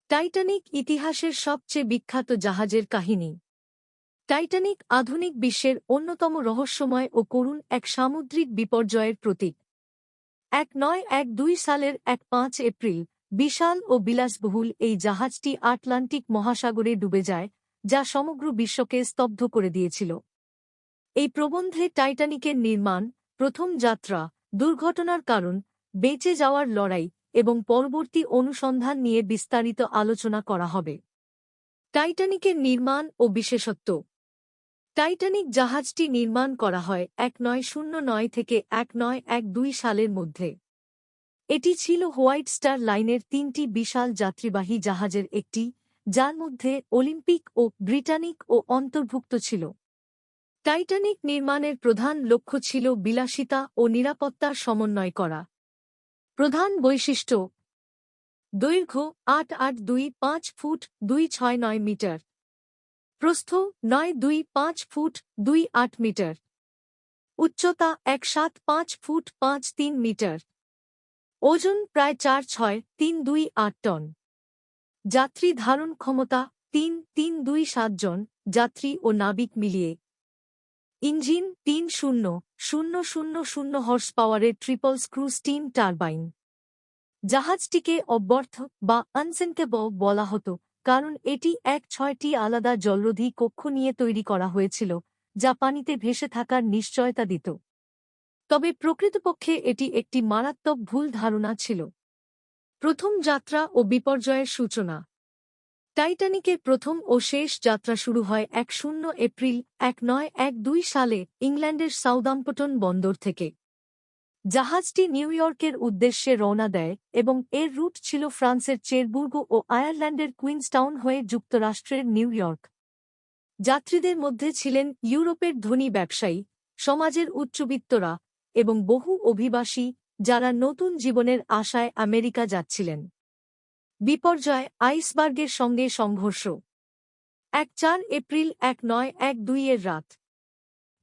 Titanic ইতিহাসের সবচেয়ে বিখ্যাত জাহাজের কাহিনী। টাইটানিক আধুনিক বিশ্বের অন্যতম রহস্যময় ও করুণ এক সামুদ্রিক বিপর্যয়ের প্রতীক। 1912 সালের 5 এপ্রিল বিশাল ও বিলাসবহুল এই জাহাজটি আটলান্টিক মহাসাগরে ডুবে যায়, যা সমগ্র বিশ্বকে স্তব্ধ করে দিয়েছিল। এই প্রবন্ধে টাইটানিকের নির্মাণ, প্রথম যাত্রা, দুর্ঘটনার কারণ, বেঁচে যাওয়ার লড়াই এবং পরবর্তী অনুসন্ধান নিয়ে বিস্তারিত আলোচনা করা হবে। টাইটানিকের নির্মাণ ও বিশেষত্ব। টাইটানিক জাহাজটি নির্মাণ করা হয় 1909 থেকে 1912 সালের মধ্যে। এটি ছিল হোয়াইট স্টার লাইনের 3টি বিশাল যাত্রীবাহী জাহাজের একটি, যার মধ্যে অলিম্পিক ও ব্রিটানিক ও অন্তর্ভুক্ত ছিল। টাইটানিক নির্মাণের প্রধান লক্ষ্য ছিল বিলাসিতা ও নিরাপত্তার সমন্বয় করা। প্রধান বৈশিষ্ট্য: দৈর্ঘ্য 8.825 ফুট 269 মিটার, প্রস্থ 925 ফুট 28 মিটার, উচ্চতা 175 ফুট 53 মিটার, ওজন প্রায় 46328 টন। যাত্রী ধারণ ক্ষমতা 3327 জন যাত্রী ও নাবিক মিলিয়ে। ইঞ্জিন 30,000 হর্স পাওয়ারের ট্রিপল স্ক্রু স্টিম টারবাইন। জাহাজটিকে অব্যর্থ বা আনসিঙ্কেবল বলা হতো, কারণ এটি 6টি আলাদা জলরোধী কক্ষ নিয়ে তৈরি করা হয়েছিল, যা পানিতে ভেসে থাকার নিশ্চয়তা দিত। তবে প্রকৃতপক্ষে এটি একটি মারাত্মক ভুল ধারণা ছিল। প্রথম যাত্রা ও বিপর্যয়ের সূচনা। টাইটানিকের প্রথম ও শেষ যাত্রা শুরু হয় 10 এপ্রিল 1912 সালে ইংল্যান্ডের সাউদাম্পটন বন্দর থেকে। জাহাজটি নিউ ইয়র্কের উদ্দেশ্যে রওনা দেয় এবং এর রুট ছিল ফ্রান্সের চেরবুর্গ ও আয়ারল্যান্ডের কুইন্সটাউন হয়ে যুক্তরাষ্ট্রের নিউ ইয়র্ক। যাত্রীদের মধ্যে ছিলেন ইউরোপের ধনী ব্যবসায়ী, সমাজের উচ্চবিত্তরা এবং বহু অভিবাসী, যারা নতুন জীবনের আশায় আমেরিকা যাচ্ছিলেন। বিপর্যয়: আইসবার্গের সঙ্গে সংঘর্ষ। 4 এপ্রিল 1912 এর রাত।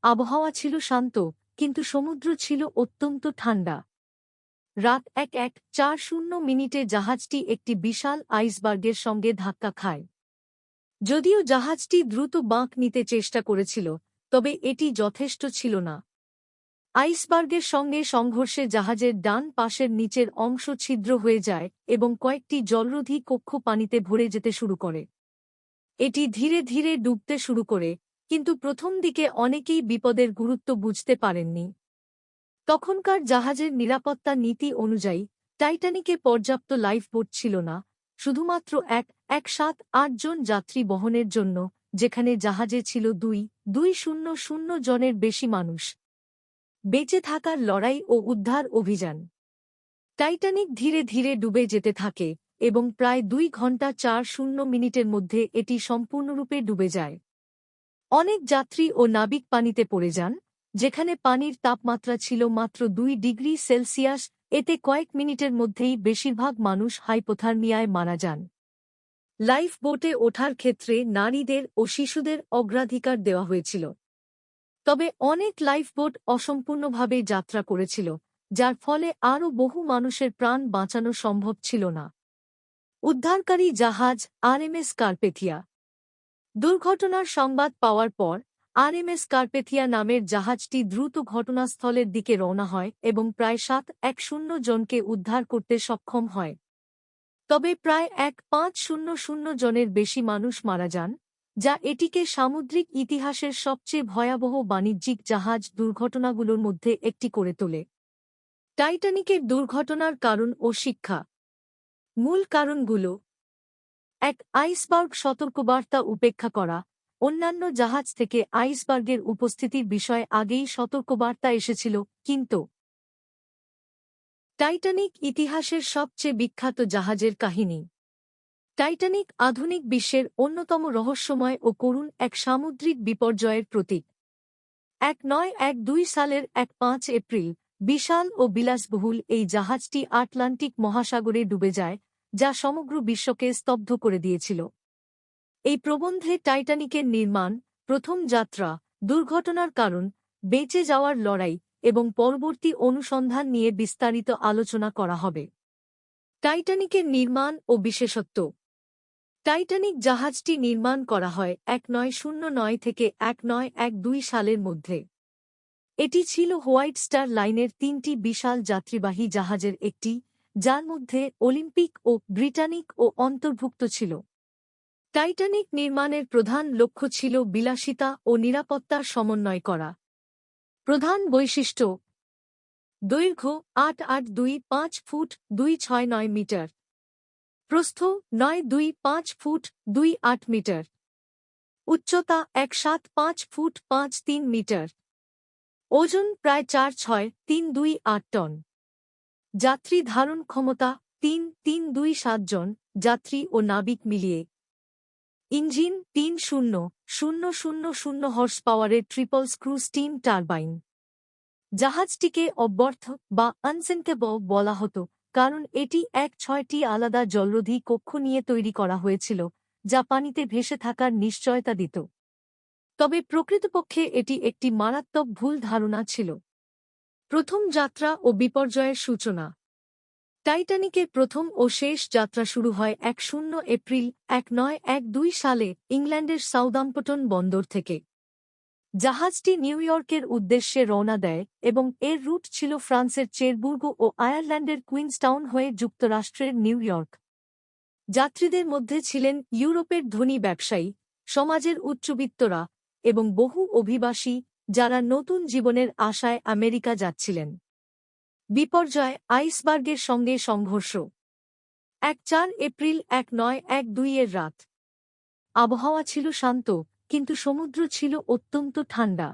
আবহাওয়া ছিল শান্ত, কিন্তু সমুদ্র ছিল অত্যন্ত ঠান্ডা। রাত 1:40 জাহাজটি একটি বিশাল আইসবার্গের সঙ্গে ধাক্কা খায়। যদিও জাহাজটি দ্রুত বাঁক নিতে চেষ্টা করেছিল, তবে এটি যথেষ্ট ছিল না। আইসবার্গের সঙ্গে সংঘর্ষে জাহাজের ডান পাশের নিচের অংশ ছিদ্র হয়ে যায় এবং কয়েকটি জলরোধী কক্ষ পানিতে ভরে যেতে শুরু করে। এটি ধীরে ধীরে ডুবতে শুরু করে, কিন্তু প্রথম দিকে অনেকেই বিপদের গুরুত্ব বুঝতে পারেননি। তখনকার জাহাজের নিরাপত্তা নীতি অনুযায়ী টাইটানিকে পর্যাপ্ত লাইফবোট ছিল না, শুধুমাত্র 178 জন যাত্রী বহনের জন্য, যেখানে জাহাজে ছিল 2,200 জনের বেশি মানুষ। বেঁচে থাকার লড়াই ও উদ্ধার অভিযান। টাইটানিক ধীরে ধীরে ডুবে যেতে থাকে এবং প্রায় 2 ঘন্টা 40 মিনিটের মধ্যে এটি সম্পূর্ণরূপে ডুবে যায়। অনেক যাত্রী ও নাবিক পানিতে পড়ে যান, যেখানে পানির তাপমাত্রা ছিল মাত্র 2 ডিগ্রি সেলসিয়াস। এতে কয়েক মিনিটের মধ্যেই বেশিরভাগ মানুষ হাইপোথার্মিয়ায় মারা যান। লাইফ বোটে ওঠার ক্ষেত্রে নারীদের ও শিশুদের অগ্রাধিকার দেওয়া হয়েছিল। তবে অনেক লাইফবোট অসম্পূর্ণভাবে যাত্রা করেছিল, যার ফলে আরও বহু মানুষের প্রাণ বাঁচানো সম্ভব ছিল না। উদ্ধারকারী জাহাজ আরএমএস কার্পেথিয়া। দুর্ঘটনার সংবাদ পাওয়ার পর আরএমএস কার্পেথিয়া নামের জাহাজটি দ্রুত ঘটনাস্থলের দিকে রওনা হয় এবং প্রায় 710 জনকে উদ্ধার করতে সক্ষম হয়। তবে প্রায় 1,500 জনের বেশি মানুষ মারা যান, যা এটিকে সামুদ্রিক ইতিহাসের সবচেয়ে ভয়াবহ বাণিজ্যিক জাহাজ দুর্ঘটনাগুলোর মধ্যে একটি করে তোলে। টাইটানিকের দুর্ঘটনার কারণ ও শিক্ষা। মূল কারণগুলো: 1. আইসবার্গ সতর্কবার্তা উপেক্ষা করা। অন্যান্য জাহাজ থেকে আইসবার্গের উপস্থিতির বিষয়ে আগেই সতর্কবার্তা এসেছিল, কিন্তু টাইটানিক ইতিহাসের সবচেয়ে বিখ্যাত জাহাজের কাহিনী। টাইটানিক আধুনিক বিশ্বের অন্যতম রহস্যময় ও করুণ এক সামুদ্রিক বিপর্যয়ের প্রতীক। 1912 সালের 5 এপ্রিল বিশাল ও বিলাসবহুল এই জাহাজটি আটলান্টিক মহাসাগরে ডুবে যায়, যা সমগ্র বিশ্বকে স্তব্ধ করে দিয়েছিল। এই প্রবন্ধে টাইটানিকের নির্মাণ, প্রথম যাত্রা, দুর্ঘটনার কারণ, বেঁচে যাওয়ার লড়াই এবং পরবর্তী অনুসন্ধান নিয়ে বিস্তারিত আলোচনা করা হবে। টাইটানিকের নির্মাণ ও বিশেষত্ব। টাইটানিক জাহাজটি নির্মাণ করা হয় 1909 থেকে 1912 সালের মধ্যে। এটি ছিল হোয়াইট স্টার লাইনের 3টি বিশাল যাত্রীবাহী জাহাজের একটি, যার মধ্যে অলিম্পিক ও ব্রিটানিকও অন্তর্ভুক্ত ছিল। টাইটানিক নির্মাণের প্রধান লক্ষ্য ছিল বিলাসিতা ও নিরাপত্তার সমন্বয় করা। প্রধান বৈশিষ্ট্য: দৈর্ঘ্য 8.825 ফুট 269 মিটার, প্রস্থ 925 ফুট 28 মিটার, উচ্চতা 175 ফুট 53 মিটার, ওজন প্রায় 46328 টন। যাত্রী ধারণ ক্ষমতা 3327 জন যাত্রী ও নাবিক মিলিয়ে। ইঞ্জিন 30,000 হর্স পাওয়ারের ট্রিপল স্ক্রু স্টিম টারবাইন। জাহাজটিকে অব্যর্থ বা আনসিঙ্কেবল বলা হতো কারণ এটি 6টি আলাদা জলরোধী কক্ষ নিয়ে তৈরি করা হয়েছিল, যা পানিতে ভেসে থাকার নিশ্চয়তা দিত। তবে প্রকৃতপক্ষে এটি একটি মারাত্মক ভুল ধারণা ছিল। প্রথম যাত্রা ও বিপর্যয়ের সূচনা। টাইটানিকের প্রথম ও শেষ যাত্রা শুরু হয় 10 এপ্রিল 1912 সালে ইংল্যান্ডের সাউদাম্পটন বন্দর থেকে। জাহাজটি নিউ ইয়র্কের উদ্দেশ্যে রওনা দেয় এবং এর রুট ছিল ফ্রান্সের চেরবুর্গ ও আয়ারল্যান্ডের কুইন্সটাউন হয়ে যুক্তরাষ্ট্রের নিউ ইয়র্ক। যাত্রীদের মধ্যে ছিলেন ইউরোপের ধনী ব্যবসায়ী, সমাজের উচ্চবিত্তরা এবং বহু অভিবাসী, যারা নতুন জীবনের আশায় আমেরিকা যাচ্ছিলেন। বিপর্যয়: আইসবার্গের সঙ্গে সংঘর্ষ। 4 এপ্রিল 1912 এর রাত। আবহাওয়া ছিল শান্ত, কিন্তু সমুদ্র ছিল অত্যন্ত ঠান্ডা।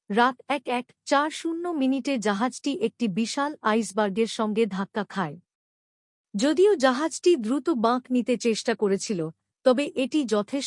রাত 1:40 জাহাজটি একটি বিশাল আইসবার্গের সঙ্গে ধাক্কা খায়। যদিও জাহাজটি দ্রুত বাঁক নিতে চেষ্টা করেছিল, তবে এটি যথেষ্ট